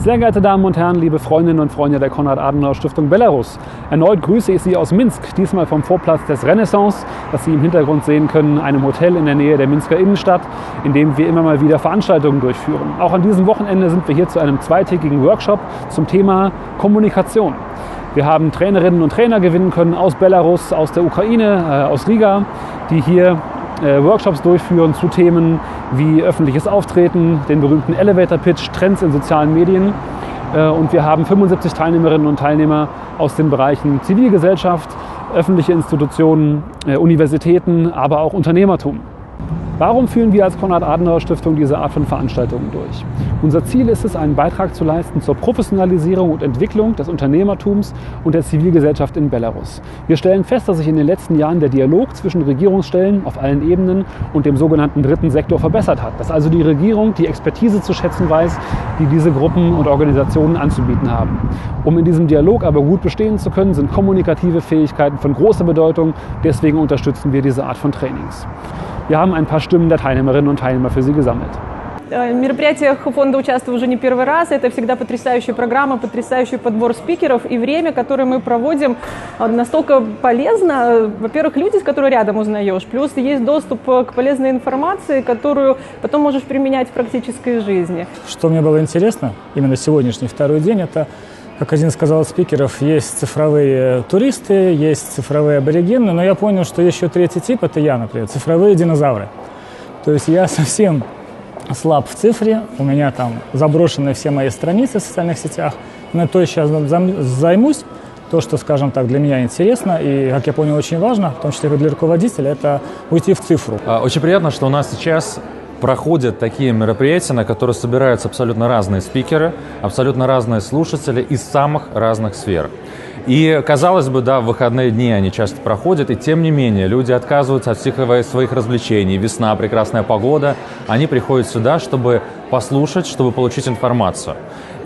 Sehr geehrte Damen und Herren, liebe Freundinnen und Freunde der Konrad-Adenauer-Stiftung Belarus. Erneut grüße ich Sie aus Minsk, diesmal vom Vorplatz des Renaissance, das Sie im Hintergrund sehen können, einem Hotel in der Nähe der Minsker Innenstadt, in dem wir immer mal wieder Veranstaltungen durchführen. Auch an diesem Wochenende sind wir hier zu einem zweitägigen Workshop zum Thema Kommunikation. Wir haben Trainerinnen und Trainer gewinnen können aus Belarus, aus der Ukraine, aus Riga, die hier Workshops durchführen zu Themen wie öffentliches Auftreten, den berühmten Elevator Pitch, Trends in sozialen Medien. Und wir haben 75 Teilnehmerinnen und Teilnehmer aus den Bereichen Zivilgesellschaft, öffentliche Institutionen, Universitäten, aber auch Unternehmertum. Warum führen wir als Konrad-Adenauer-Stiftung diese Art von Veranstaltungen durch? Unser Ziel ist es, einen Beitrag zu leisten zur Professionalisierung und Entwicklung des Unternehmertums und der Zivilgesellschaft in Belarus. Wir stellen fest, dass sich in den letzten Jahren der Dialog zwischen Regierungsstellen auf allen Ebenen und dem sogenannten dritten Sektor verbessert hat. Dass also die Regierung die Expertise zu schätzen weiß, die diese Gruppen und Organisationen anzubieten haben. Um in diesem Dialog aber gut bestehen zu können, sind kommunikative Fähigkeiten von großer Bedeutung. Deswegen unterstützen wir diese Art von Trainings. Wir haben ein paar Stimmen der Teilnehmerinnen und Teilnehmer für Sie gesammelt. В мероприятиях фонда участвую уже не первый раз. Это всегда потрясающая программа, потрясающий подбор спикеров. И время, которое мы проводим, настолько полезно. Во-первых, люди, с которыми рядом узнаешь. Плюс есть доступ к полезной информации, которую потом можешь применять в практической жизни. Что мне было интересно, именно сегодняшний второй день, это, как один сказал из спикеров, есть цифровые туристы, есть цифровые аборигены, но я понял, что еще третий тип, это я, например, цифровые динозавры. То есть я совсем слаб в цифре, у меня там заброшены все мои страницы в социальных сетях, но то я сейчас займусь, то, что, скажем так, для меня интересно и, как я понял, очень важно, в том числе для руководителя, это уйти в цифру. Очень приятно, что у нас сейчас проходят такие мероприятия, на которые собираются абсолютно разные спикеры, абсолютно разные слушатели из самых разных сфер. И, казалось бы, да, в выходные дни они часто проходят, и тем не менее люди отказываются от всех своих развлечений. Весна, прекрасная погода. Они приходят сюда, чтобы послушать, чтобы получить информацию.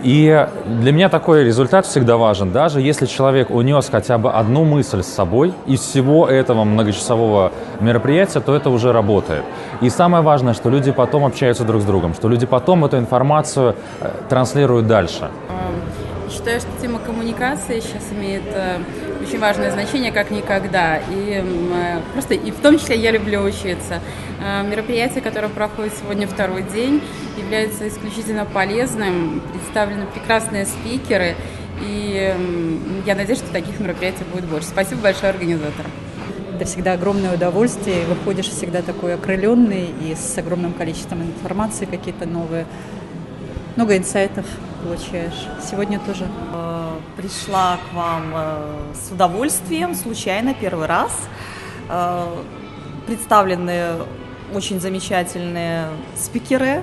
И для меня такой результат всегда важен. Даже если человек унес хотя бы одну мысль с собой из всего этого многочасового мероприятия, то это уже работает. И самое важное, что люди потом общаются друг с другом, что люди потом эту информацию транслируют дальше. Считаю, что тема коммуникации сейчас имеет очень важное значение, как никогда. И просто, и в том числе я люблю учиться. Мероприятие, которое проходит сегодня второй день, является исключительно полезным. Представлены прекрасные спикеры. И я надеюсь, что таких мероприятий будет больше. Спасибо большое организаторам. Это всегда огромное удовольствие. Выходишь всегда такой окрыленный и с огромным количеством информации, какие-то новые, много инсайтов получаешь. Сегодня тоже. Пришла к вам с удовольствием, случайно, первый раз. Представлены очень замечательные спикеры,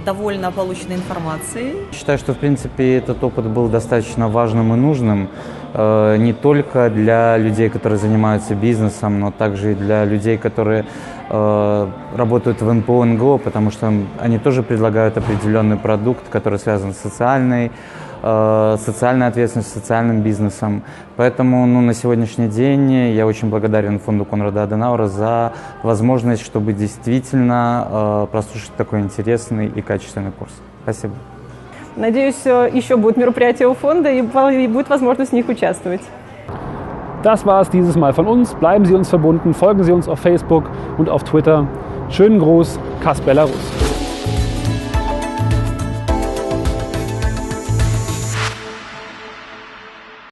довольно полученной информацией. Считаю, что, в принципе, этот опыт был достаточно важным и нужным не только для людей, которые занимаются бизнесом, но также и для людей, которые работают в НПО, НГО, потому что они тоже предлагают определенный продукт, который связан с социальной ответственностью, социальным бизнесом. Поэтому на сегодняшний день я очень благодарен фонду Конрада Аденауэра за возможность, чтобы действительно прослушать такой интересный и качественный курс. Спасибо. Надеюсь, еще будут мероприятия у фонда и будет возможность в них участвовать. Das war es dieses Mal von uns. Bleiben Sie uns verbunden, folgen Sie uns auf Facebook und auf Twitter. Schönen Gruß, Kas Belarus.